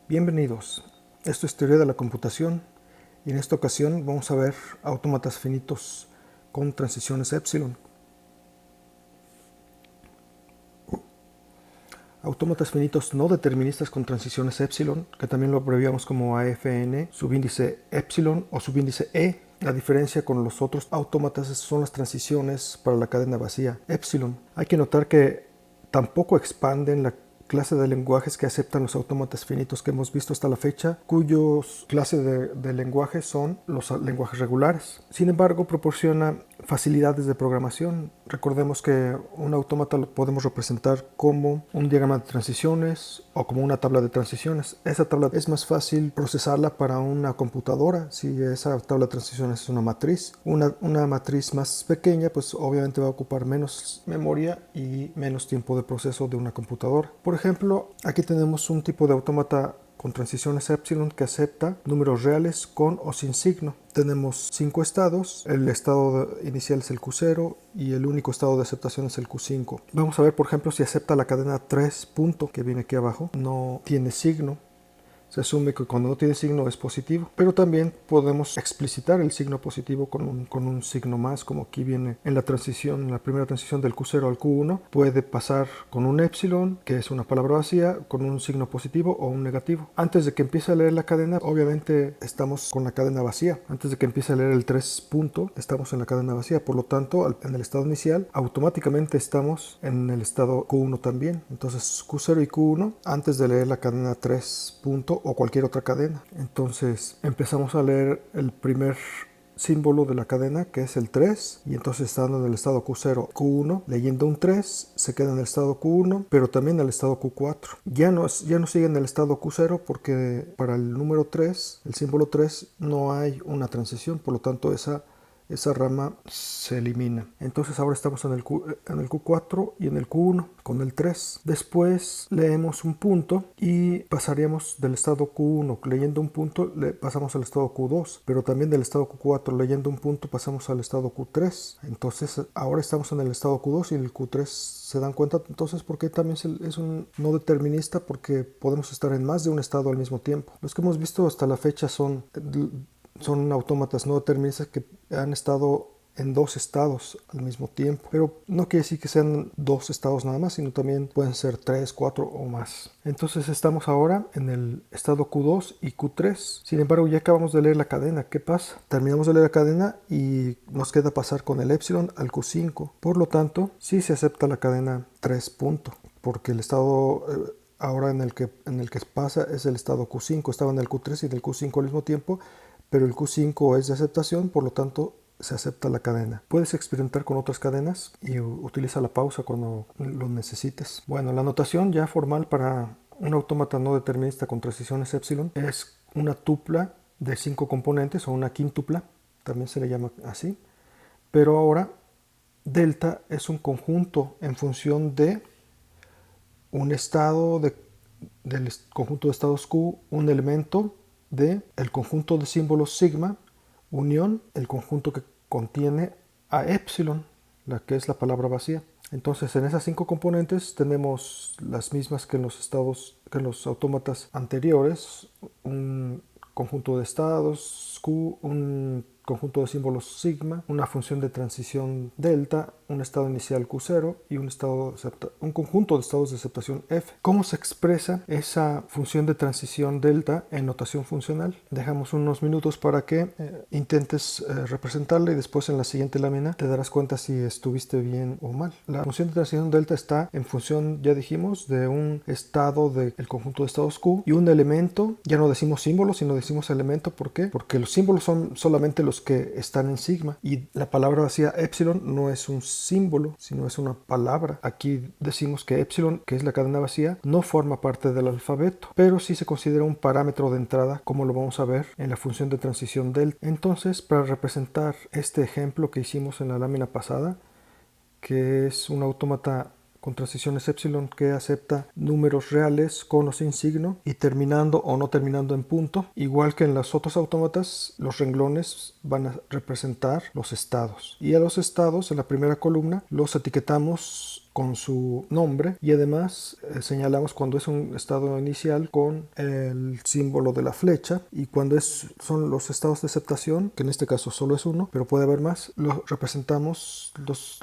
Bienvenidos, esto es Teoría de la Computación y en esta ocasión vamos a ver autómatas finitos con transiciones epsilon. Autómatas finitos no deterministas con transiciones epsilon, que también lo abreviamos como AFN, subíndice epsilon o subíndice E. La diferencia con los otros autómatas son las transiciones para la cadena vacía, epsilon. Hay que notar que tampoco expanden la clase de lenguajes que aceptan los autómatas finitos que hemos visto hasta la fecha, cuyos clase de lenguajes son los lenguajes regulares. Sin embargo, proporciona facilidades de programación. Recordemos que un autómata lo podemos representar como un diagrama de transiciones o como una tabla de transiciones. Esa tabla es más fácil procesarla para una computadora si esa tabla de transiciones es una matriz. Una matriz más pequeña pues obviamente va a ocupar menos memoria y menos tiempo de proceso de una computadora. Por ejemplo, aquí tenemos un tipo de autómata con transiciones epsilon que acepta números reales con o sin signo. Tenemos 5 estados, el estado inicial es el Q0 y el único estado de aceptación es el Q5. Vamos a ver por ejemplo si acepta la cadena 3 punto que viene aquí abajo, no tiene signo. Se asume que cuando no tiene signo es positivo, pero también podemos explicitar el signo positivo con un signo más, como aquí viene en la transición, en la primera transición del Q0 al Q1. Puede pasar con un epsilon, que es una palabra vacía, con un signo positivo o un negativo. Antes de que empiece a leer la cadena, obviamente estamos con la cadena vacía. Antes de que empiece a leer el 3 punto, estamos en la cadena vacía. Por lo tanto, en el estado inicial, automáticamente estamos en el estado Q1 también. Entonces, Q0 y Q1, antes de leer la cadena 3 punto o cualquier otra cadena. Entonces empezamos a leer el primer símbolo de la cadena, que es el 3, y entonces estando en el estado Q0, Q1, leyendo un 3, se queda en el estado Q1, pero también en el estado Q4. Ya no sigue en el estado Q0 porque para el número 3, el símbolo 3, no hay una transición, por lo tanto esa rama se elimina. Entonces ahora estamos en el Q4 y en el Q1 con el 3. Después leemos un punto y pasaríamos del estado Q1 leyendo un punto, pasamos al estado Q2, pero también del estado Q4 leyendo un punto pasamos al estado Q3. Entonces ahora estamos en el estado Q2 y en el Q3. ¿Se dan cuenta entonces por qué también es un no determinista? Porque podemos estar en más de un estado al mismo tiempo. Los que hemos visto hasta la fecha son autómatas no deterministas que han estado en dos estados al mismo tiempo, pero no quiere decir que sean dos estados nada más, sino también pueden ser 3, 4 o más. Entonces estamos ahora en el estado Q2 y Q3. Sin embargo, ya acabamos de leer la cadena. ¿Qué pasa? Terminamos de leer la cadena y nos queda pasar con el epsilon al Q5. Por lo tanto, sí se acepta la cadena 3 punto, porque el estado ahora en el que pasa es el estado Q5. Estaba en el Q3 y en el Q5 al mismo tiempo, pero el Q5 es de aceptación, por lo tanto se acepta la cadena. Puedes experimentar con otras cadenas y utiliza la pausa cuando lo necesites. Bueno, la notación ya formal para un autómata no determinista con transiciones epsilon es una tupla de 5 componentes o una quíntupla, también se le llama así, pero ahora delta es un conjunto en función de un estado del conjunto de estados Q, un elemento de el conjunto de símbolos sigma unión el conjunto que contiene a epsilon, la que es la palabra vacía. Entonces en esas 5 componentes tenemos las mismas que en los autómatas anteriores, un conjunto de estados Q, un conjunto de símbolos sigma, una función de transición delta, un estado inicial Q0 y un conjunto de estados de aceptación F. ¿Cómo se expresa esa función de transición delta en notación funcional? Dejamos unos minutos para que intentes representarla y después en la siguiente lámina te darás cuenta si estuviste bien o mal. La función de transición delta está en función, ya dijimos, de un estado del conjunto de estados Q y un elemento. Ya no decimos símbolo, sino decimos elemento. ¿Por qué? Porque los símbolos son solamente los que están en sigma y la palabra vacía epsilon no es un símbolo, sino es una palabra. Aquí decimos que epsilon, que es la cadena vacía, no forma parte del alfabeto, pero sí se considera un parámetro de entrada, como lo vamos a ver en la función de transición delta. Entonces, para representar este ejemplo que hicimos en la lámina pasada, que es un autómata con transiciones epsilon que acepta números reales con o sin signo y terminando o no terminando en punto. Igual que en los otros autómatas, los renglones van a representar los estados. Y a los estados, en la primera columna, los etiquetamos con su nombre y además señalamos cuando es un estado inicial con el símbolo de la flecha, y cuando son los estados de aceptación, que en este caso solo es uno, pero puede haber más, lo representamos,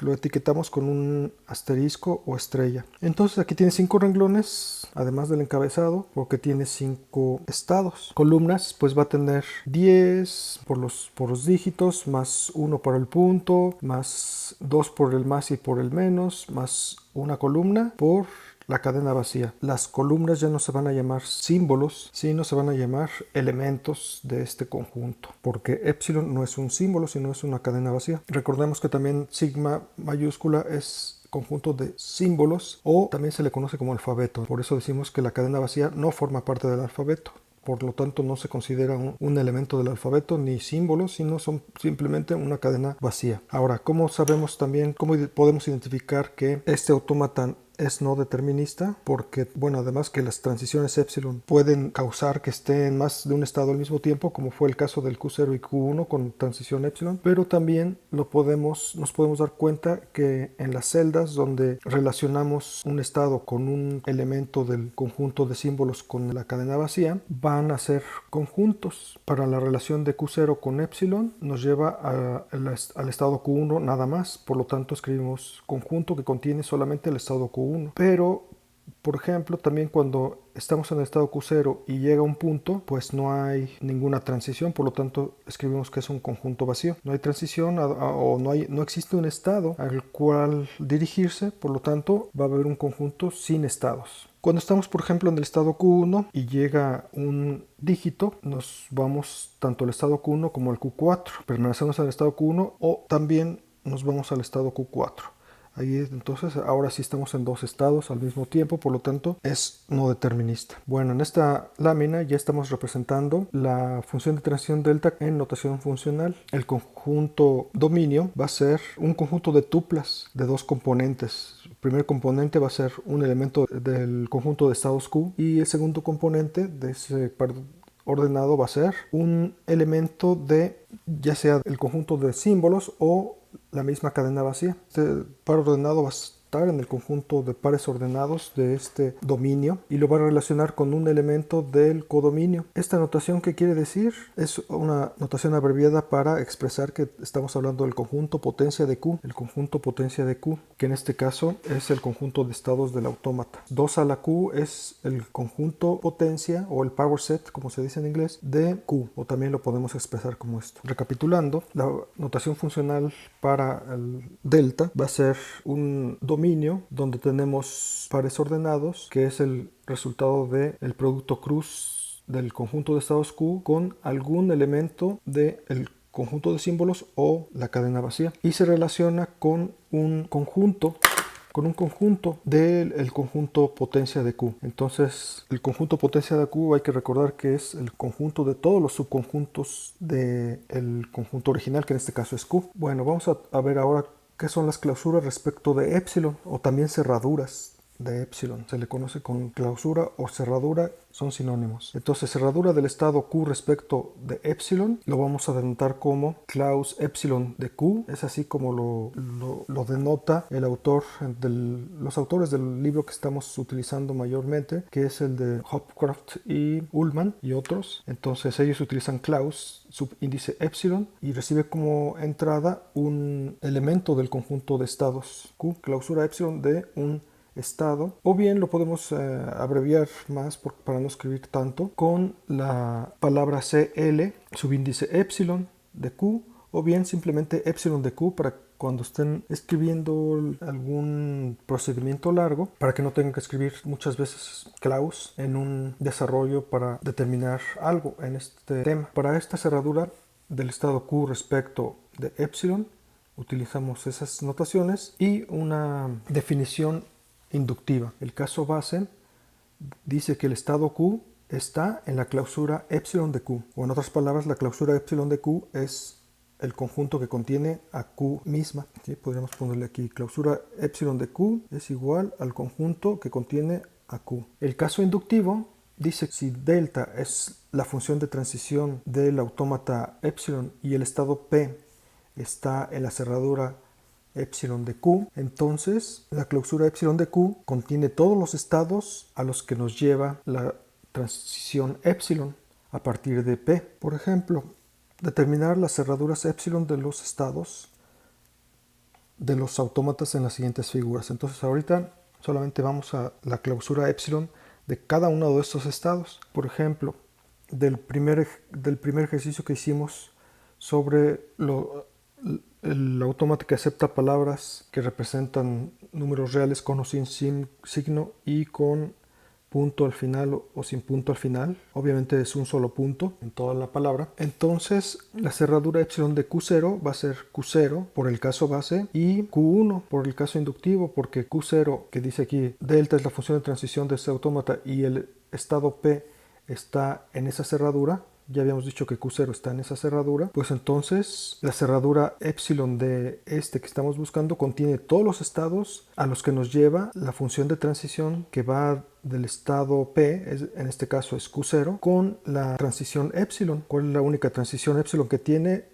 lo etiquetamos con un asterisco o estrella. Entonces aquí tiene 5 renglones, además del encabezado, porque tiene 5 estados. Columnas, pues va a tener 10 por los dígitos, más 1 para el punto, más 2 por el más y por el menos, más una columna por la cadena vacía. Las columnas ya no se van a llamar símbolos, sino se van a llamar elementos de este conjunto, porque epsilon no es un símbolo, sino es una cadena vacía. Recordemos que también sigma mayúscula es conjunto de símbolos, o también se le conoce como alfabeto. Por eso decimos que la cadena vacía no forma parte del alfabeto. Por lo tanto, no se considera un elemento del alfabeto ni símbolos, sino son simplemente una cadena vacía. Ahora, ¿cómo sabemos también, cómo podemos identificar que este autómata es no determinista? Porque, bueno, además que las transiciones epsilon pueden causar que esté en más de un estado al mismo tiempo, como fue el caso del Q0 y Q1 con transición epsilon, pero también nos podemos dar cuenta que en las celdas donde relacionamos un estado con un elemento del conjunto de símbolos con la cadena vacía, van a ser conjuntos. Para la relación de Q0 con epsilon nos lleva al estado Q1 nada más, por lo tanto escribimos conjunto que contiene solamente el estado Q1. Pero, por ejemplo, también cuando estamos en el estado Q0 y llega un punto, pues no hay ninguna transición, por lo tanto escribimos que es un conjunto vacío. No hay transición o no existe un estado al cual dirigirse, por lo tanto va a haber un conjunto sin estados. Cuando estamos, por ejemplo, en el estado Q1 y llega un dígito, nos vamos tanto al estado Q1 como al Q4. Permanecemos en el estado Q1 o también nos vamos al estado Q4. Ahí entonces ahora sí estamos en dos estados al mismo tiempo, por lo tanto es no determinista. Bueno, en esta lámina ya estamos representando la función de transición delta en notación funcional. El conjunto dominio va a ser un conjunto de tuplas de dos componentes. El primer componente va a ser un elemento del conjunto de estados Q, y el segundo componente de ese par ordenado va a ser un elemento de ya sea el conjunto de símbolos o la misma cadena vacía. Este par ordenado va a estar en el conjunto de pares ordenados de este dominio y lo va a relacionar con un elemento del codominio. Esta notación, ¿qué quiere decir? Es una notación abreviada para expresar que estamos hablando del conjunto potencia de Q. El conjunto potencia de Q, que en este caso es el conjunto de estados del autómata. 2 a la Q es el conjunto potencia o el power set, como se dice en inglés, de Q, o también lo podemos expresar como esto. Recapitulando, la notación funcional para el delta va a ser un dominio donde tenemos pares ordenados, que es el resultado del producto cruz del conjunto de estados Q con algún elemento del conjunto de símbolos o la cadena vacía, y se relaciona con un conjunto del conjunto potencia de Q. Entonces, el conjunto potencia de Q hay que recordar que es el conjunto de todos los subconjuntos del conjunto original, que en este caso es Q. Bueno, vamos a ver ahora qué son las clausuras respecto de epsilon, o también cerraduras de epsilon. Se le conoce con clausura o cerradura, son sinónimos. Entonces, cerradura del estado Q respecto de epsilon lo vamos a denotar como claus epsilon de Q. Es así como lo denota el autor, los autores del libro que estamos utilizando mayormente, que es el de Hopcroft y Ullman y otros. Entonces, ellos utilizan claus subíndice epsilon y recibe como entrada un elemento del conjunto de estados Q, clausura epsilon de un estado, o bien lo podemos abreviar más para no escribir tanto con la palabra CL subíndice epsilon de Q, o bien simplemente epsilon de Q para cuando estén escribiendo algún procedimiento largo, para que no tengan que escribir muchas veces claus en un desarrollo para determinar algo en este tema. Para esta cerradura del estado Q respecto de epsilon utilizamos esas notaciones y una definición inductiva. El caso base dice que el estado Q está en la clausura epsilon de Q, o en otras palabras, la clausura epsilon de Q es el conjunto que contiene a Q misma. ¿Sí? Podríamos ponerle aquí clausura epsilon de Q es igual al conjunto que contiene a Q. El caso inductivo dice que si delta es la función de transición del autómata epsilon y el estado P está en la cerradura epsilon de Q. Entonces, la clausura epsilon de Q contiene todos los estados a los que nos lleva la transición epsilon a partir de P. Por ejemplo, determinar las cerraduras epsilon de los estados de los autómatas en las siguientes figuras. Entonces, ahorita solamente vamos a la clausura epsilon de cada uno de estos estados. Por ejemplo, del primer ejercicio que hicimos sobre el autómata que acepta palabras que representan números reales con o sin signo y con punto al final o sin punto al final. Obviamente es un solo punto en toda la palabra. Entonces la cerradura epsilon de Q0 va a ser Q0 por el caso base y Q1 por el caso inductivo, porque Q0, que dice aquí delta es la función de transición de este autómata y el estado P está en esa cerradura. Ya habíamos dicho que Q0 está en esa cerradura, pues entonces la cerradura epsilon de este que estamos buscando contiene todos los estados a los que nos lleva la función de transición que va del estado P, en este caso es Q0, con la transición epsilon. ¿Cuál es la única transición epsilon que tiene?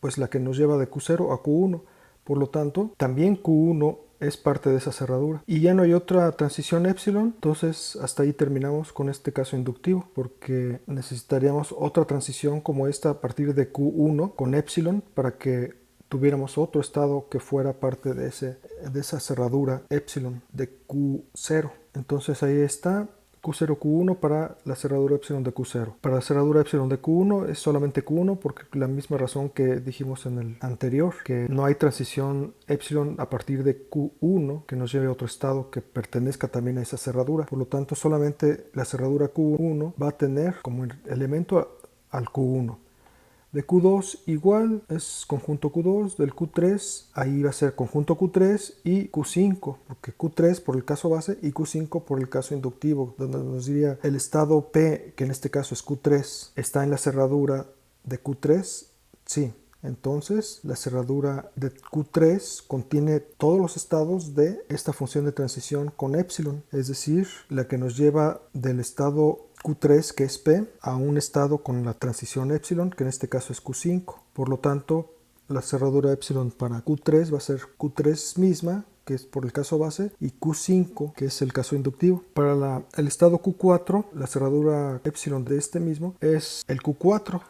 Pues la que nos lleva de Q0 a Q1. Por lo tanto, también Q1 es parte de esa cerradura. Y ya no hay otra transición epsilon, entonces hasta ahí terminamos con este caso inductivo, porque necesitaríamos otra transición como esta a partir de Q1 con epsilon para que tuviéramos otro estado que fuera parte de esa cerradura epsilon de Q0. Entonces ahí está Q0, Q1 para la cerradura epsilon de Q0. Para la cerradura epsilon de Q1 es solamente Q1 porque la misma razón que dijimos en el anterior, que no hay transición epsilon a partir de Q1 que nos lleve a otro estado que pertenezca también a esa cerradura. Por lo tanto, solamente la cerradura Q1 va a tener como elemento al Q1. De Q2 igual es conjunto Q2, del Q3 ahí va a ser conjunto Q3 y Q5, porque Q3 por el caso base y Q5 por el caso inductivo, donde nos diría el estado P, que en este caso es Q3, está en la cerradura de Q3, sí. Entonces la cerradura de Q3 contiene todos los estados de esta función de transición con epsilon, es decir, la que nos lleva del estado Q3, que es P, a un estado con la transición epsilon, que en este caso es Q5. Por lo tanto, la cerradura epsilon para Q3 va a ser Q3 misma, que es por el caso base, y Q5, que es el caso inductivo. Para el estado Q4, la cerradura epsilon de este mismo es el Q4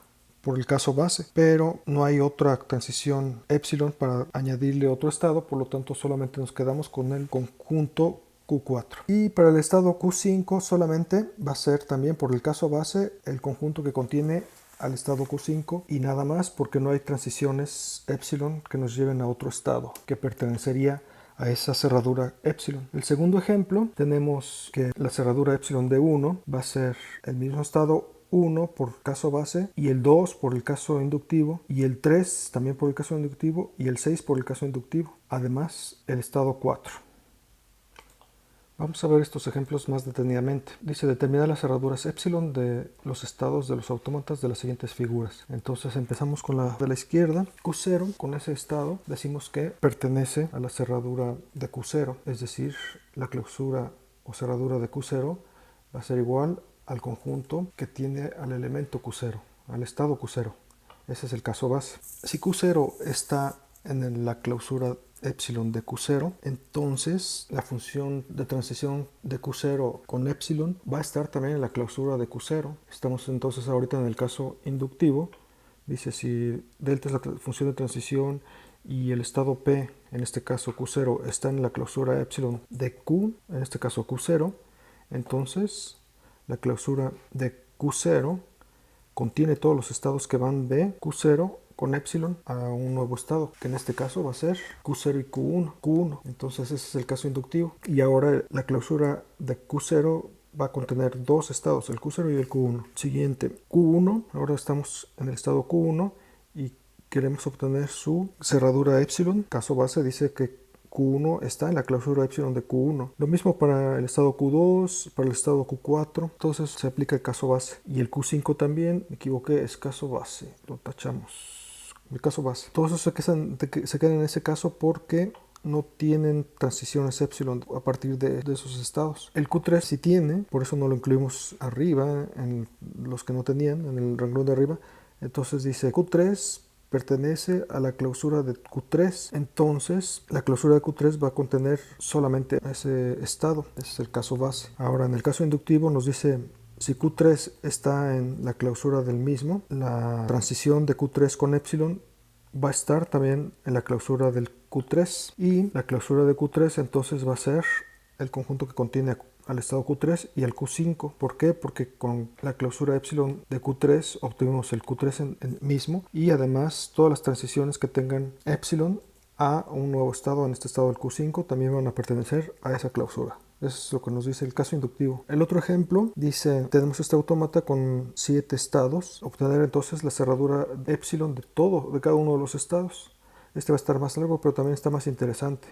por el caso base, pero no hay otra transición epsilon para añadirle otro estado, por lo tanto solamente nos quedamos con el conjunto Q4. Y para el estado Q5 solamente va a ser también por el caso base el conjunto que contiene al estado Q5 y nada más, porque no hay transiciones epsilon que nos lleven a otro estado que pertenecería a esa cerradura epsilon. El segundo ejemplo, tenemos que la cerradura epsilon de 1 va a ser el mismo estado 1 por caso base y el 2 por el caso inductivo y el 3 también por el caso inductivo y el 6 por el caso inductivo. Además, el estado 4. Vamos a ver estos ejemplos más detenidamente. Dice determinar las cerraduras epsilon de los estados de los autómatas de las siguientes figuras. Entonces empezamos con la de la izquierda. Q0, con ese estado decimos que pertenece a la cerradura de Q0, es decir, la clausura o cerradura de Q0 va a ser igual al conjunto que tiene al elemento Q0, al estado Q0. Ese es el caso base. Si Q0 está en la clausura epsilon de Q0, entonces la función de transición de Q0 con epsilon va a estar también en la clausura de Q0. Estamos entonces ahorita en el caso inductivo. Dice si delta es la función de transición y el estado P, en este caso Q0, está en la clausura epsilon de Q, en este caso Q0, entonces la clausura de Q0 contiene todos los estados que van de Q0 con epsilon a un nuevo estado, que en este caso va a ser Q0 y Q1. Entonces ese es el caso inductivo. Y ahora la clausura de Q0 va a contener dos estados, el Q0 y el Q1. Siguiente, Q1, ahora estamos en el estado Q1 y queremos obtener su cerradura epsilon. Caso base dice que Q1 está en la clausura epsilon de Q1. Lo mismo para el estado Q2, para el estado Q4. Entonces se aplica el caso base. Y el Q5 también, me equivoqué, es caso base. Lo tachamos. El caso base. Todos esos se quedan en ese caso porque no tienen transiciones epsilon a partir de esos estados. El Q3 sí tiene, por eso no lo incluimos arriba, en los que no tenían, en el renglón de arriba. Entonces dice Q3 pertenece a la clausura de Q3, entonces la clausura de Q3 va a contener solamente ese estado. Ese es el caso base. Ahora, en el caso inductivo nos dice, si Q3 está en la clausura del mismo, la transición de Q3 con epsilon va a estar también en la clausura del Q3, y la clausura de Q3 entonces va a ser el conjunto que contiene al estado Q3 y al Q5. ¿Por qué? Porque con la clausura epsilon de Q3 obtuvimos el Q3 en mismo, y además todas las transiciones que tengan epsilon a un nuevo estado, en este estado del Q5, también van a pertenecer a esa clausura. Eso es lo que nos dice el caso inductivo. El otro ejemplo dice, tenemos este autómata con 7 estados, obtener entonces la cerradura epsilon de cada uno de los estados. Este va a estar más largo, pero también está más interesante,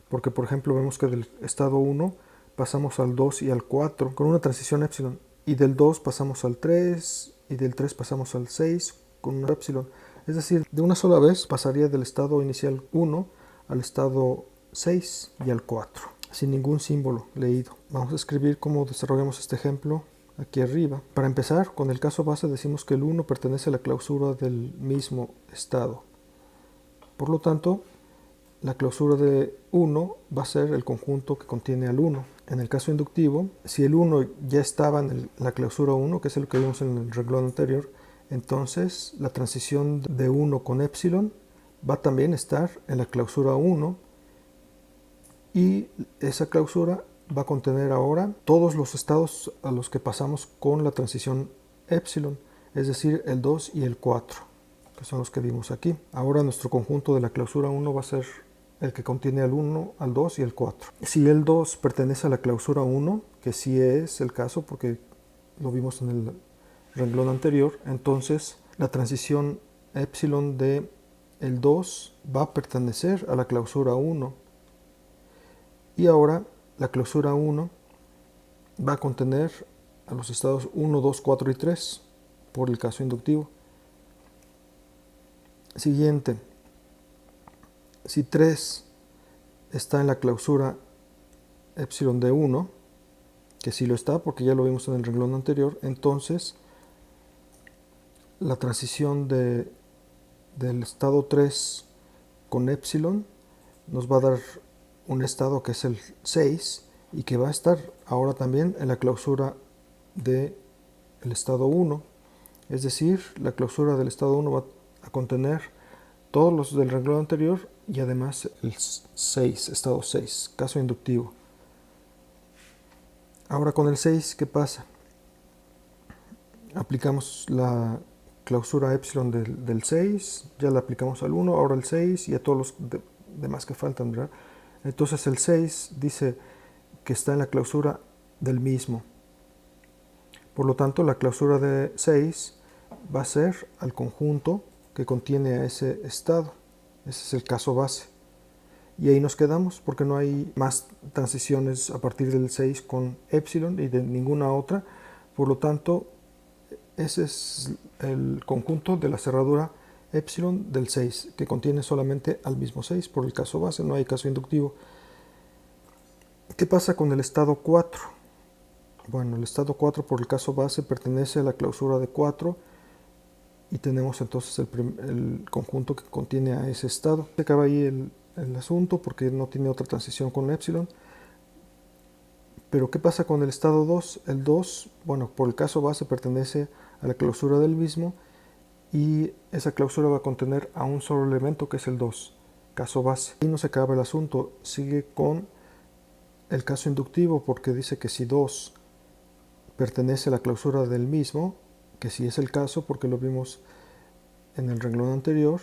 porque por ejemplo vemos que del estado 1 pasamos al 2 y al 4 con una transición epsilon, y del 2 pasamos al 3, y del 3 pasamos al 6 con una epsilon. Es decir, de una sola vez pasaría del estado inicial 1 al estado 6 y al 4, sin ningún símbolo leído. Vamos a escribir cómo desarrollamos este ejemplo aquí arriba. Para empezar, con el caso base decimos que el 1 pertenece a la clausura del mismo estado. Por lo tanto, la clausura de 1 va a ser el conjunto que contiene al 1. En el caso inductivo, si el 1 ya estaba en la clausura 1, que es lo que vimos en el renglón anterior, entonces la transición de 1 con epsilon va a también estar en la clausura 1, y esa clausura va a contener ahora todos los estados a los que pasamos con la transición epsilon, es decir, el 2 y el 4, que son los que vimos aquí. Ahora nuestro conjunto de la clausura 1 va a ser el que contiene al 1, al 2 y el 4. Si el 2 pertenece a la clausura 1, que sí es el caso porque lo vimos en el renglón anterior, entonces la transición epsilon de el 2 va a pertenecer a la clausura 1. Y ahora la clausura 1 va a contener a los estados 1, 2, 4 y 3 por el caso inductivo. Siguiente, si 3 está en la clausura epsilon de 1, que sí lo está porque ya lo vimos en el renglón anterior, entonces la transición del estado 3 con epsilon nos va a dar un estado que es el 6, y que va a estar ahora también en la clausura del estado 1. Es decir, la clausura del estado 1 va a contener todos los del renglón anterior y además el 6, estado 6, caso inductivo. Ahora con el 6, ¿qué pasa? Aplicamos la clausura epsilon del 6, ya la aplicamos al 1, ahora el 6 y a todos los demás que faltan, ¿verdad? Entonces el 6 dice que está en la clausura del mismo. Por lo tanto, la clausura de 6 va a ser al conjunto que contiene a ese estado. Ese es el caso base. Y ahí nos quedamos porque no hay más transiciones a partir del 6 con epsilon y de ninguna otra. Por lo tanto, ese es el conjunto de la cerradura epsilon del 6, que contiene solamente al mismo 6 por el caso base, no hay caso inductivo. ¿Qué pasa con el estado 4? Bueno, el estado 4 por el caso base pertenece a la clausura de 4, y tenemos entonces el conjunto que contiene a ese estado. Se acaba ahí el asunto porque no tiene otra transición con epsilon. Pero ¿qué pasa con el estado 2? El 2, bueno, por el caso base pertenece a la clausura del mismo, y esa clausura va a contener a un solo elemento que es el 2, caso base. Y no se acaba el asunto, sigue con el caso inductivo porque dice que si 2 pertenece a la clausura del mismo, que sí es el caso porque lo vimos en el renglón anterior,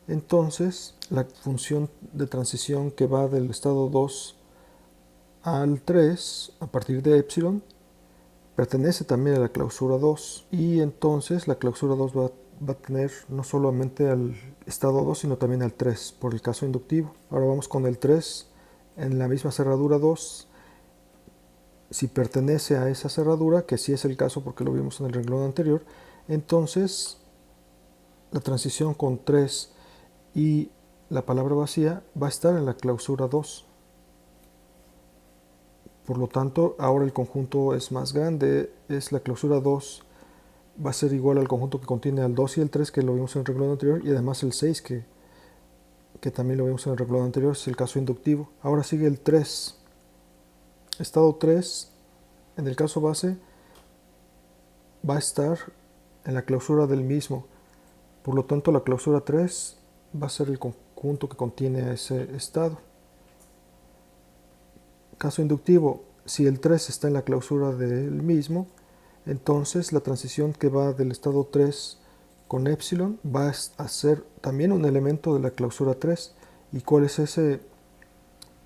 entonces la función de transición que va del estado 2 al 3 a partir de epsilon pertenece también a la clausura 2, y entonces la clausura 2 va a tener no solamente al estado 2 sino también al 3 por el caso inductivo. Ahora vamos con el 3 en la misma cerradura 2. Si pertenece a esa cerradura, que sí es el caso porque lo vimos en el renglón anterior, entonces la transición con 3 y la palabra vacía va a estar en la clausura 2. Por lo tanto, ahora el conjunto es más grande, es la clausura 2 va a ser igual al conjunto que contiene al 2 y el 3 que lo vimos en el renglón anterior, y además el 6 que también lo vimos en el renglón anterior, es el caso inductivo. Ahora sigue el 3. Estado 3, en el caso base, va a estar en la clausura del mismo. Por lo tanto, la clausura 3 va a ser el conjunto que contiene a ese estado. Caso inductivo, si el 3 está en la clausura del mismo, entonces la transición que va del estado 3 con epsilon va a ser también un elemento de la clausura 3. ¿Y cuál es ese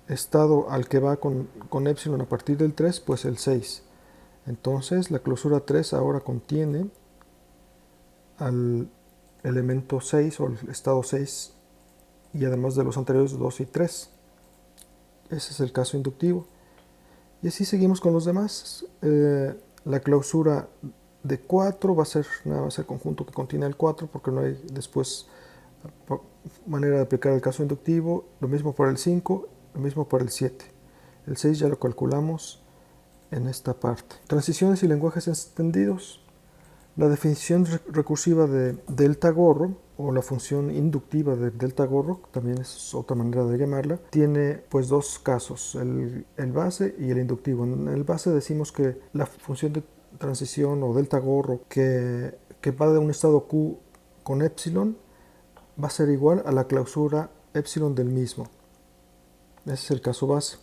estado al que va con epsilon a partir del 3? Pues el 6. Entonces la clausura 3 ahora contiene al elemento 6 o el estado 6, y además de los anteriores 2 y 3. Ese es el caso inductivo. Y así seguimos con los demás. La clausura de 4 va a ser nada más el conjunto que contiene el 4, porque no hay después manera de aplicar el caso inductivo. Lo mismo para el 5, lo mismo para el 7. El 6 ya lo calculamos en esta parte. Transiciones y lenguajes extendidos. La definición recursiva de delta gorro, o la función inductiva de delta gorro, también es otra manera de llamarla, tiene pues dos casos, el base y el inductivo. En el base decimos que la función de transición o delta gorro que va de un estado Q con epsilon va a ser igual a la clausura epsilon del mismo. Ese es el caso base.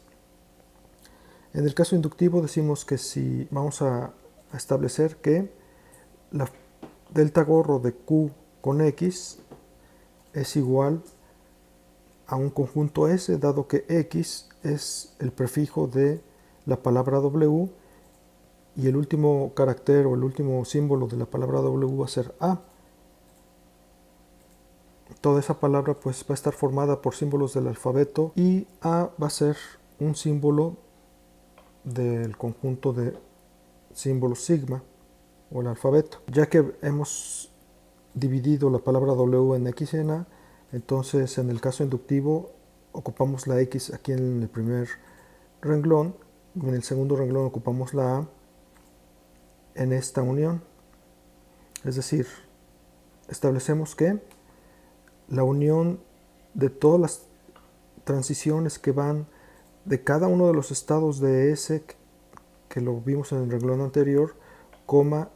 En el caso inductivo decimos que si vamos a establecer que la delta gorro de Q con X es igual a un conjunto S, dado que X es el prefijo de la palabra W y el último carácter o el último símbolo de la palabra W va a ser A. Toda esa palabra pues va a estar formada por símbolos del alfabeto, y A va a ser un símbolo del conjunto de símbolos sigma o el alfabeto. Ya que hemos dividido la palabra W en X y en A, entonces en el caso inductivo ocupamos la X aquí en el primer renglón, y en el segundo renglón ocupamos la A en esta unión. Es decir, establecemos que la unión de todas las transiciones que van de cada uno de los estados de S que lo vimos en el renglón anterior, coma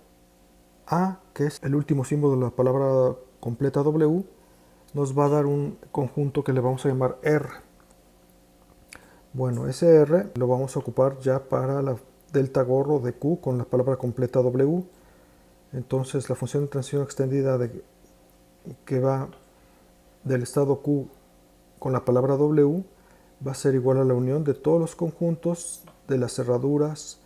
A, que es el último símbolo de la palabra completa W, nos va a dar un conjunto que le vamos a llamar R. Bueno, ese R lo vamos a ocupar ya para la delta gorro de Q con la palabra completa W. Entonces la función de transición extendida que va del estado Q con la palabra W va a ser igual a la unión de todos los conjuntos de las cerraduras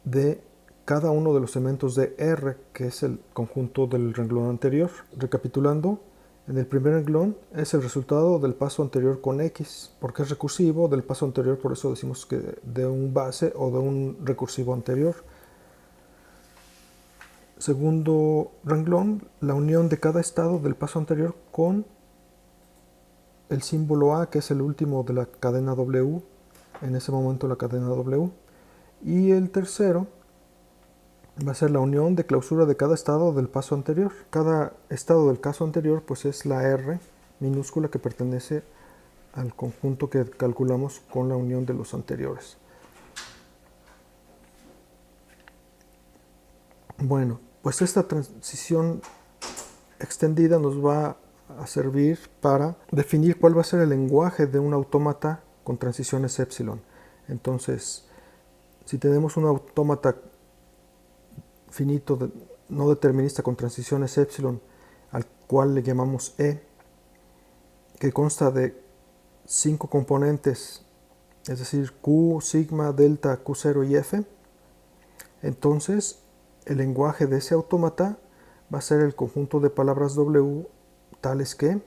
de cada uno de los elementos de R, que es el conjunto del renglón anterior. Recapitulando, en el primer renglón es el resultado del paso anterior con X, porque es recursivo del paso anterior, por eso decimos que de un base o de un recursivo anterior. Segundo renglón, la unión de cada estado del paso anterior con el símbolo A, que es el último de la cadena W, en ese momento la cadena W. Y el tercero va a ser la unión de clausura de cada estado del paso anterior. Cada estado del caso anterior pues es la R minúscula que pertenece al conjunto que calculamos con la unión de los anteriores. Bueno, pues esta transición extendida nos va a servir para definir cuál va a ser el lenguaje de un autómata con transiciones epsilon. Entonces, si tenemos un autómata finito no determinista con transiciones epsilon, al cual le llamamos E, que consta de 5 componentes, es decir, Q, sigma, delta, Q0 y F, entonces el lenguaje de ese autómata va a ser el conjunto de palabras W tales que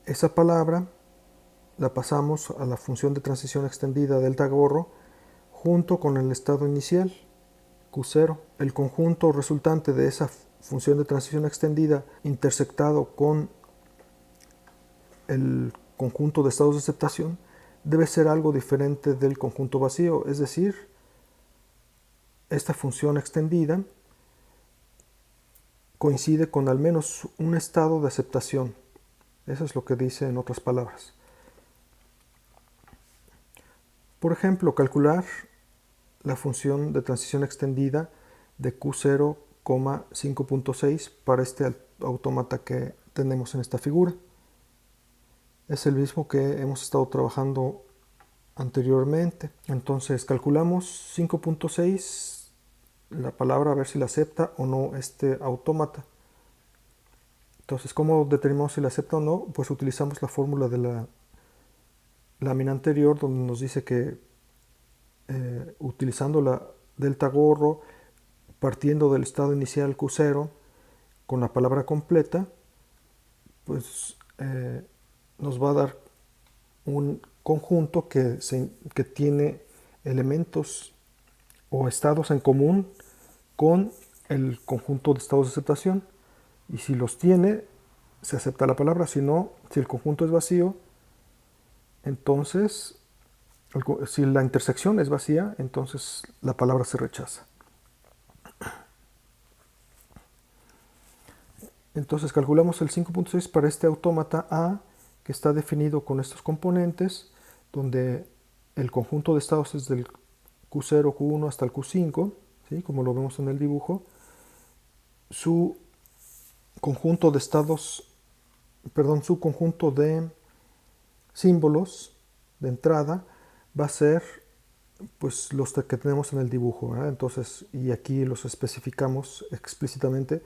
esa palabra la pasamos a la función de transición extendida delta gorro junto con el estado inicial Q0. El conjunto resultante de esa función de transición extendida intersectado con el conjunto de estados de aceptación debe ser algo diferente del conjunto vacío, es decir, esta función extendida coincide con al menos un estado de aceptación. Eso es lo que dice en otras palabras. Por ejemplo, calcular la función de transición extendida de Q0, 5.6 para este autómata que tenemos en esta figura. Es el mismo que hemos estado trabajando anteriormente. Entonces calculamos 5.6, la palabra, a ver si la acepta o no este autómata. Entonces, ¿cómo determinamos si la acepta o no? Pues utilizamos la fórmula de la lámina anterior, donde nos dice que utilizando la delta gorro, partiendo del estado inicial Q0 con la palabra completa, pues nos va a dar un conjunto que tiene elementos o estados en común con el conjunto de estados de aceptación, y si los tiene se acepta la palabra. Si no, si el conjunto es vacío, entonces si la intersección es vacía, entonces la palabra se rechaza. Entonces calculamos el 5.6 para este autómata A, que está definido con estos componentes, donde el conjunto de estados es del Q0, Q1 hasta el Q5, ¿sí? Como lo vemos en el dibujo. Su conjunto de estados, su conjunto de símbolos de entrada va a ser pues los que tenemos en el dibujo, ¿verdad? Entonces, y aquí los especificamos explícitamente,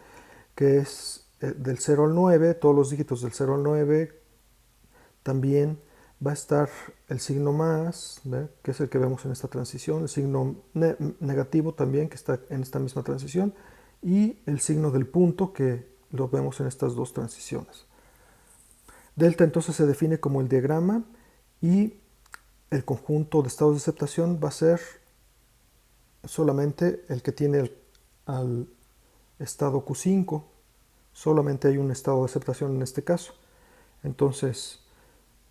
que es del 0 al 9, todos los dígitos del 0 al 9. También va a estar el signo más, ¿ve? Que es el que vemos en esta transición, el signo negativo también, que está en esta misma transición, y el signo del punto, que lo vemos en estas dos transiciones. Delta entonces se define como el diagrama, y el conjunto de estados de aceptación va a ser solamente el que tiene al estado Q5. Solamente hay un estado de aceptación en este caso. Entonces,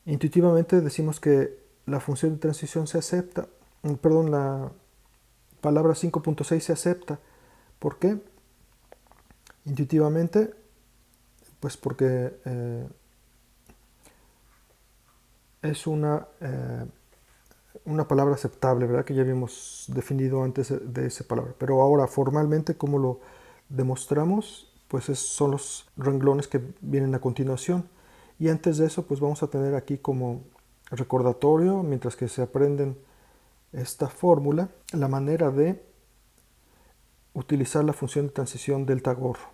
intuitivamente decimos que la función de transición se acepta, la palabra 5.6 se acepta. ¿Por qué? Intuitivamente, pues porque es una palabra aceptable, ¿verdad? Que ya habíamos definido antes de esa palabra. Pero ahora, formalmente, ¿cómo lo demostramos? Pues son los renglones que vienen a continuación. Y antes de eso, pues vamos a tener aquí como recordatorio, mientras que se aprenden esta fórmula, la manera de utilizar la función de transición delta gorro.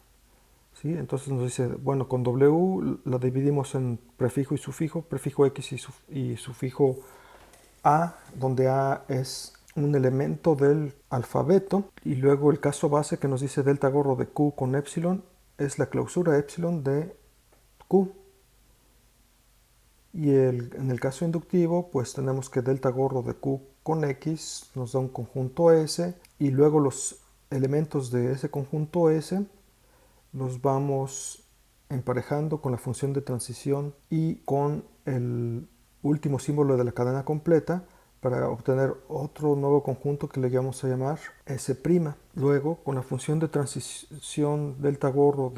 ¿Sí? Entonces nos dice, bueno, con W la dividimos en prefijo y sufijo, prefijo X y sufijo A, donde A es un elemento del alfabeto, y luego el caso base que nos dice delta gorro de Q con epsilon es la clausura epsilon de Q. Y en el caso inductivo, pues tenemos que delta gorro de Q con X nos da un conjunto S, y luego los elementos de ese conjunto S los vamos emparejando con la función de transición y con el último símbolo de la cadena completa para obtener otro nuevo conjunto que le vamos a llamar S'. Luego, con la función de transición delta gorro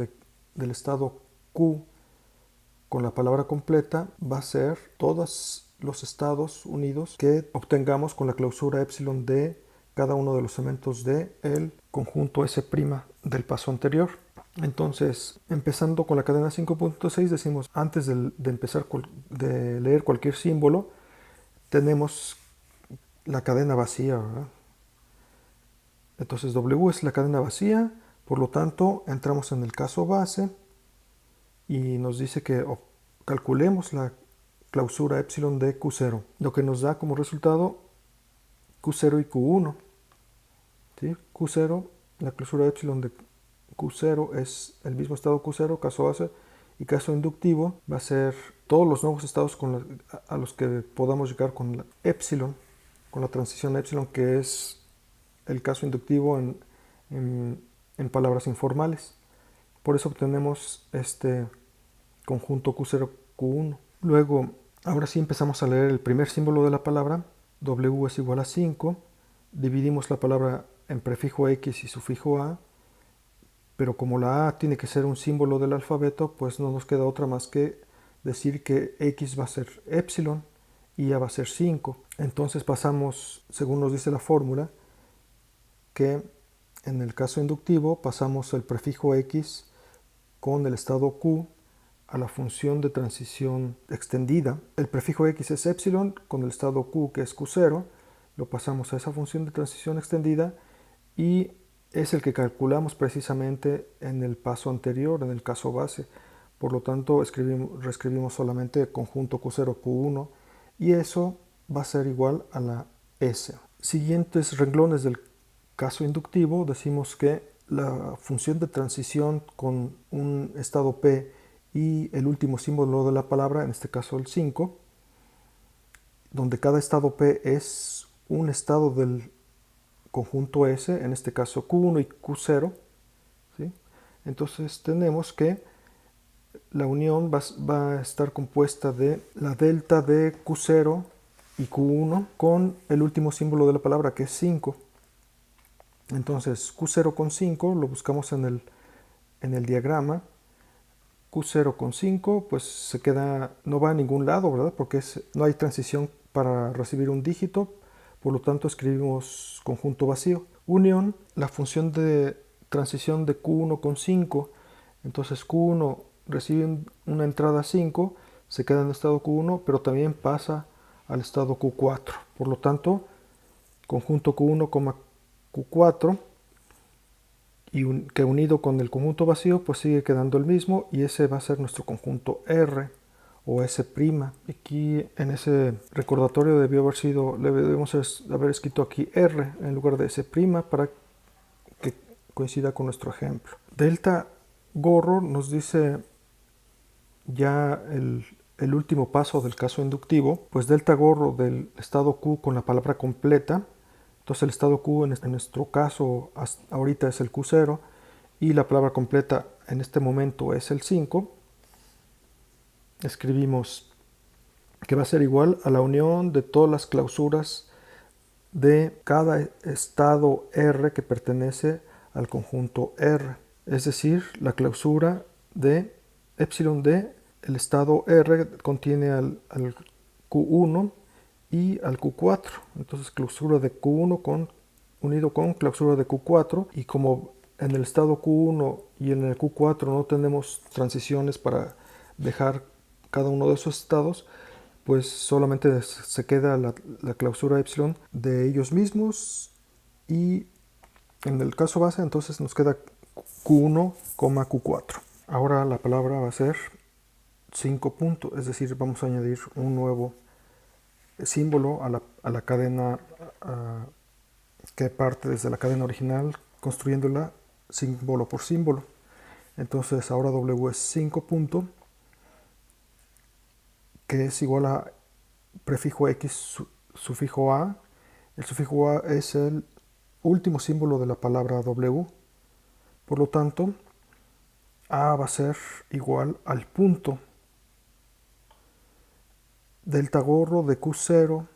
del estado Q con la palabra completa, va a ser todos los estados unidos que obtengamos con la clausura epsilon de cada uno de los elementos del conjunto S' del paso anterior. Entonces, empezando con la cadena 5.6, decimos, antes de empezar de leer cualquier símbolo, tenemos la cadena vacía, ¿verdad? Entonces W es la cadena vacía, por lo tanto entramos en el caso base y nos dice que calculemos la clausura epsilon de Q0, lo que nos da como resultado Q0 y Q1. ¿Sí? Q0, la clausura epsilon de Q0 es el mismo estado Q0, caso base, y caso inductivo va a ser todos los nuevos estados a los que podamos llegar con la epsilon, con la transición epsilon, que es el caso inductivo en palabras informales. Por eso obtenemos este conjunto Q0, Q1. Luego, ahora sí empezamos a leer el primer símbolo de la palabra. W es igual a 5. Dividimos la palabra en prefijo X y sufijo A. pero como la A tiene que ser un símbolo del alfabeto, pues no nos queda otra más que decir que X va a ser epsilon y A va a ser 5. Entonces pasamos, según nos dice la fórmula, que en el caso inductivo pasamos el prefijo X con el estado Q a la función de transición extendida. El prefijo X es epsilon, con el estado Q, que es Q0, lo pasamos a esa función de transición extendida y es el que calculamos precisamente en el paso anterior, en el caso base. Por lo tanto, reescribimos solamente el conjunto Q0, Q1 y eso va a ser igual a la S. Siguientes renglones del caso inductivo, decimos que la función de transición con un estado P y el último símbolo de la palabra, en este caso el 5, donde cada estado P es un estado del conjunto S, en este caso Q1 y Q0, ¿sí? Entonces tenemos que la unión va a estar compuesta de la delta de Q0 y Q1 con el último símbolo de la palabra, que es 5. Entonces Q0 con 5 lo buscamos en el diagrama. Q0 con 5 pues se queda, no va a ningún lado, ¿verdad? Porque no hay transición para recibir un dígito, por lo tanto escribimos conjunto vacío. Unión, la función de transición de Q1 con 5, entonces Q1 recibe una entrada 5, se queda en estado Q1, pero también pasa al estado Q4. Por lo tanto, conjunto Q1, Q4, y que unido con el conjunto vacío pues sigue quedando el mismo y ese va a ser nuestro conjunto R o S'. Aquí en ese recordatorio debemos haber escrito aquí R en lugar de S' para que coincida con nuestro ejemplo. Delta gorro nos dice ya el último paso del caso inductivo, pues delta gorro del estado Q con la palabra completa. Entonces el estado Q en nuestro caso ahorita es el Q0 y la palabra completa en este momento es el 5. Escribimos que va a ser igual a la unión de todas las clausuras de cada estado R que pertenece al conjunto R. Es decir, la clausura de epsilon d, el estado R contiene al Q1 y al Q4. Entonces clausura de Q1 unido con clausura de Q4, y como en el estado Q1 y en el Q4 no tenemos transiciones para dejar cada uno de esos estados, pues solamente se queda la clausura epsilon de ellos mismos, y en el caso base entonces nos queda Q1, Q4. Ahora la palabra va a ser 5 puntos, es decir, vamos a añadir un nuevo símbolo a la cadena que parte desde la cadena original, construyéndola símbolo por símbolo. Entonces ahora W es 5 punto, que es igual a prefijo X sufijo A. El sufijo A es el último símbolo de la palabra W. Por lo tanto, A va a ser igual al punto delta gorro de Q0,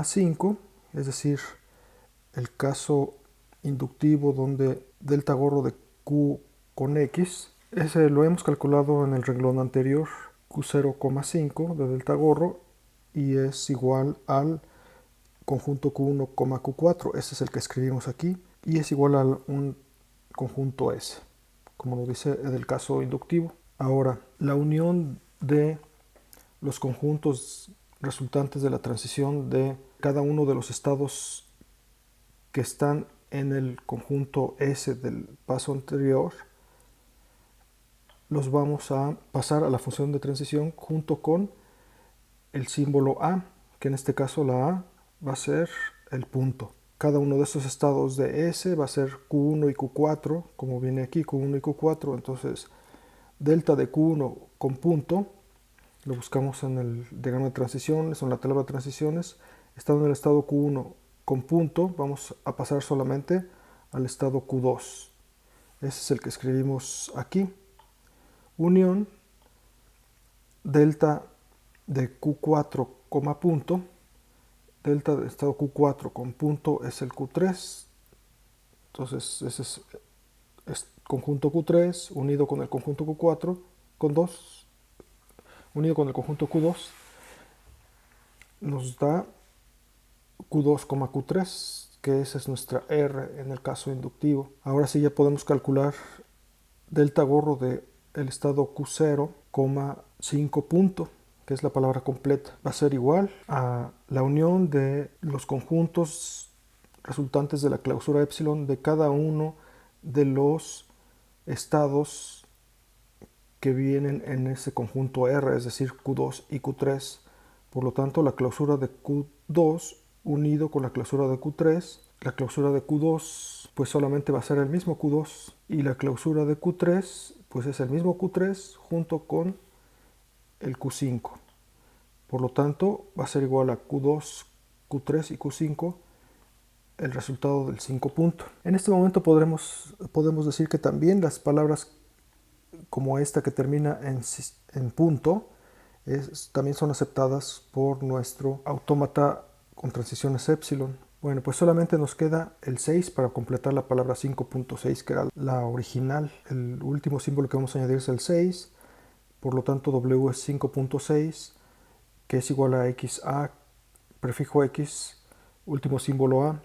5, es decir, el caso inductivo donde delta gorro de Q con X, ese lo hemos calculado en el renglón anterior, Q0,5 de delta gorro, y es igual al conjunto Q1, Q4, ese es el que escribimos aquí, y es igual a un conjunto S, como lo dice del caso inductivo. Ahora, la unión de los conjuntos resultantes de la transición de cada uno de los estados que están en el conjunto S del paso anterior, los vamos a pasar a la función de transición junto con el símbolo A, que en este caso la A va a ser el punto. Cada uno de estos estados de S va a ser Q1 y Q4, como viene aquí, Q1 y Q4. Entonces, delta de Q1 con punto, lo buscamos en el diagrama de transiciones o en la tabla de transiciones. Estando en el estado Q1 con punto, vamos a pasar solamente al estado Q2. Ese es el que escribimos aquí. Unión delta de Q4, punto. Delta del estado Q4 con punto es el Q3. Entonces ese es conjunto Q3 unido con el conjunto Q4 con 2, unido con el conjunto Q2, nos da Q2, Q3, que esa es nuestra R en el caso inductivo. Ahora sí ya podemos calcular delta gorro del estado Q0, 5 punto, que es la palabra completa. Va a ser igual a la unión de los conjuntos resultantes de la clausura epsilon de cada uno de los estados que vienen en ese conjunto R, es decir, Q2 y Q3. Por lo tanto, la clausura de Q2 unido con la clausura de Q3, la clausura de Q2 pues solamente va a ser el mismo Q2 y la clausura de Q3 pues es el mismo Q3 junto con el Q5. Por lo tanto, va a ser igual a Q2, Q3 y Q5 el resultado del 5 punto. En este momento podemos decir que también las palabras como esta que termina en punto también son aceptadas por nuestro autómata con transiciones epsilon. Bueno, pues solamente nos queda el 6 para completar la palabra 5.6, que era la original. El último símbolo que vamos a añadir es el 6, por lo tanto W es 5.6, que es igual a XA, prefijo X, último símbolo A.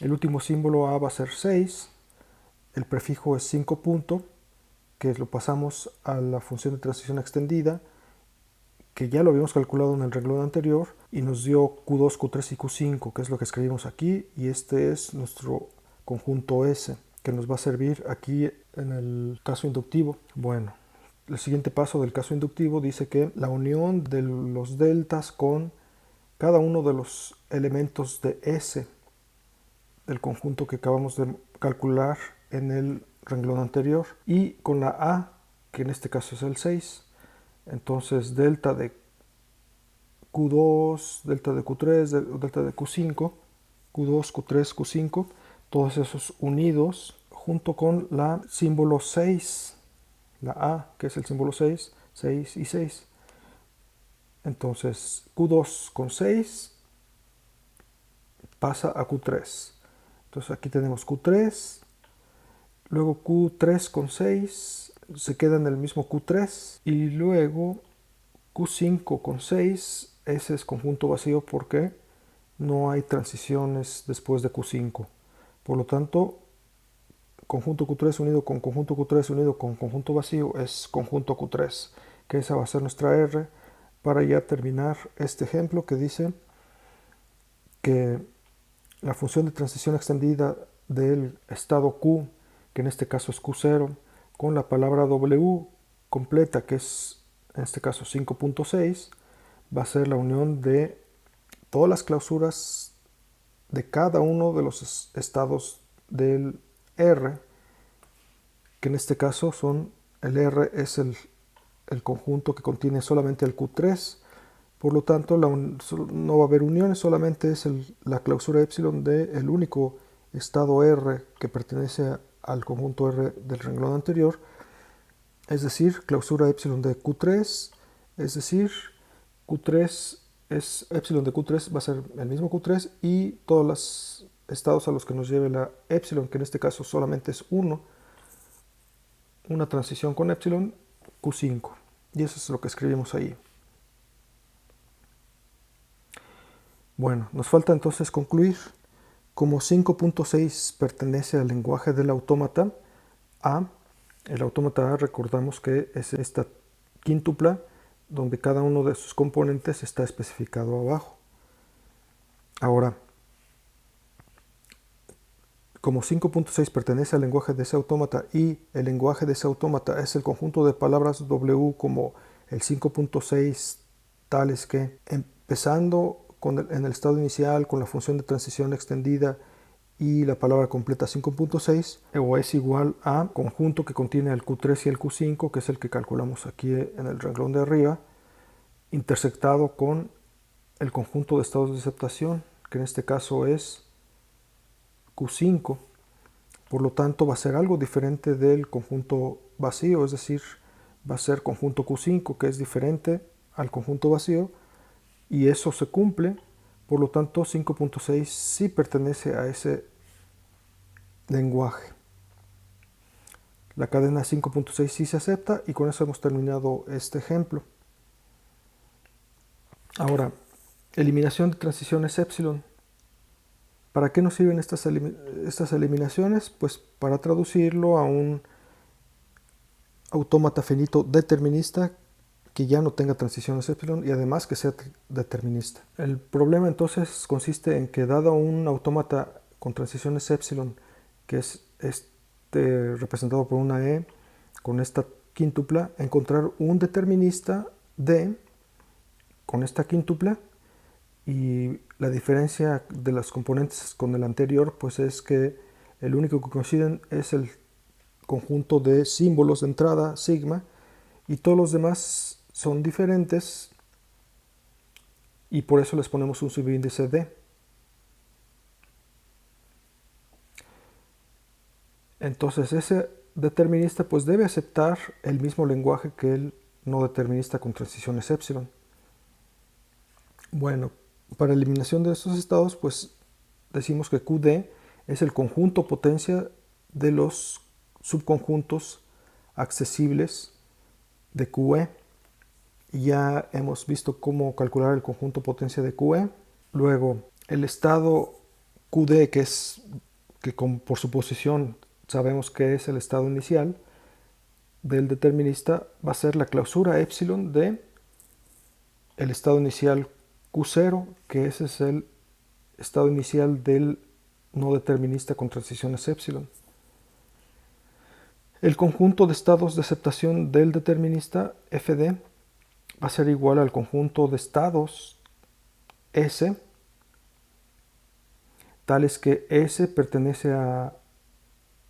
El último símbolo A va a ser 6, el prefijo es 5 punto, que lo pasamos a la función de transición extendida, que ya lo habíamos calculado en el renglón anterior, y nos dio Q2, Q3 y Q5, que es lo que escribimos aquí, y este es nuestro conjunto S, que nos va a servir aquí en el caso inductivo. Bueno, el siguiente paso del caso inductivo dice que la unión de los deltas con cada uno de los elementos de S del conjunto que acabamos de calcular en el renglón anterior y con la A, que en este caso es el 6. Entonces delta de Q2, delta de Q3, delta de Q5, Q2, Q3, Q5, todos esos unidos junto con la símbolo 6, la A, que es el símbolo 6, 6 y 6. Entonces Q2 con 6 pasa a Q3. Entonces aquí tenemos Q3, luego Q3 con 6 se queda en el mismo Q3 y luego Q5 con 6, ese es conjunto vacío porque no hay transiciones después de Q5. Por lo tanto, conjunto Q3 unido con conjunto Q3 unido con conjunto vacío es conjunto Q3, que esa va a ser nuestra R para ya terminar este ejemplo que dice que la función de transición extendida del estado Q, que en este caso es Q0, con la palabra W completa, que es en este caso 5.6, va a ser la unión de todas las clausuras de cada uno de los estados del R, que en este caso son, el R es el conjunto que contiene solamente el Q3, por lo tanto no va a haber uniones, solamente es la clausura epsilon del único estado R que pertenece al conjunto R del renglón anterior, es decir, clausura epsilon de Q3, es decir, Q3 es epsilon de Q3 va a ser el mismo Q3 y todos los estados a los que nos lleve la epsilon, que en este caso solamente es una transición con epsilon, Q5. Y eso es lo que escribimos ahí. Bueno, nos falta entonces concluir. Como 5.6 pertenece al lenguaje del autómata A, el autómata A recordamos que es esta quíntupla donde cada uno de sus componentes está especificado abajo. Ahora, como 5.6 pertenece al lenguaje de ese autómata y el lenguaje de ese autómata es el conjunto de palabras W como el 5.6 tales que empezando en el estado inicial con la función de transición extendida y la palabra completa 5.6 o es igual a conjunto que contiene el Q3 y el Q5, que es el que calculamos aquí en el renglón de arriba, intersectado con el conjunto de estados de aceptación, que en este caso es Q5. Por lo tanto, va a ser algo diferente del conjunto vacío, es decir, va a ser conjunto Q5, que es diferente al conjunto vacío, y eso se cumple. Por lo tanto, 5.6 sí pertenece a ese lenguaje. La cadena 5.6 sí se acepta y con eso hemos terminado este ejemplo. Ahora, eliminación de transiciones epsilon. ¿Para qué nos sirven estas eliminaciones? Pues para traducirlo a un autómata finito determinista que ya no tenga transiciones epsilon y además que sea determinista. El problema entonces consiste en que dado un autómata con transiciones epsilon, que es representado por una E con esta quíntupla, encontrar un determinista D con esta quíntupla, y la diferencia de las componentes con el anterior pues es que el único que coinciden es el conjunto de símbolos de entrada sigma y todos los demás son diferentes y por eso les ponemos un subíndice D. Entonces ese determinista pues debe aceptar el mismo lenguaje que el no determinista con transiciones epsilon. Bueno, para eliminación de estos estados pues decimos que QD es el conjunto potencia de los subconjuntos accesibles de QE. Ya hemos visto cómo calcular el conjunto potencia de QE. Luego, el estado QD, por su posición sabemos que es el estado inicial del determinista, va a ser la clausura epsilon de el estado inicial Q0, que ese es el estado inicial del no determinista con transiciones epsilon. El conjunto de estados de aceptación del determinista FD va a ser igual al conjunto de estados S, tales que S pertenece a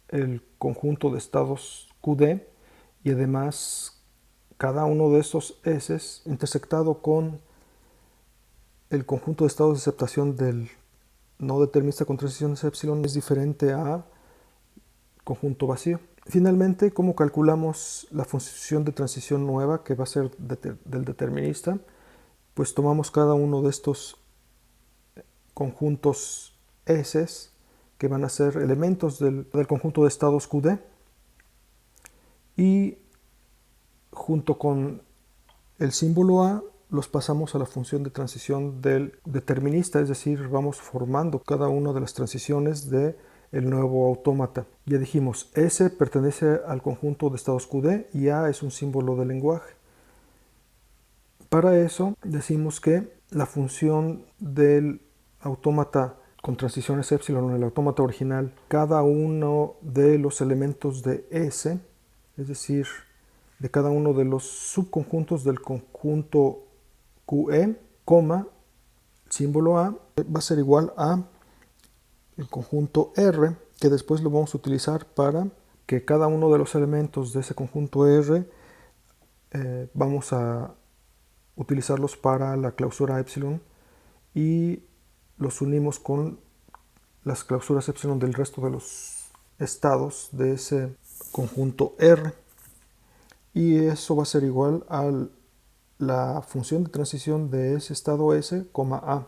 el conjunto de estados QD y además cada uno de esos S intersectado con el conjunto de estados de aceptación del no determinista con transiciones epsilon es diferente a conjunto vacío. Finalmente, ¿cómo calculamos la función de transición nueva que va a ser del determinista? Pues tomamos cada uno de estos conjuntos S que van a ser elementos del conjunto de estados QD y junto con el símbolo A los pasamos a la función de transición del determinista, es decir, vamos formando cada una de las transiciones de el nuevo autómata. Ya dijimos, S pertenece al conjunto de estados QD y A es un símbolo del lenguaje. Para eso decimos que la función del autómata con transiciones epsilon en el autómata original, cada uno de los elementos de S, es decir, de cada uno de los subconjuntos del conjunto QE, símbolo A, va a ser igual a el conjunto R, que después lo vamos a utilizar para que cada uno de los elementos de ese conjunto R vamos a utilizarlos para la clausura epsilon y los unimos con las clausuras epsilon del resto de los estados de ese conjunto R. Y eso va a ser igual a la función de transición de ese estado S, A.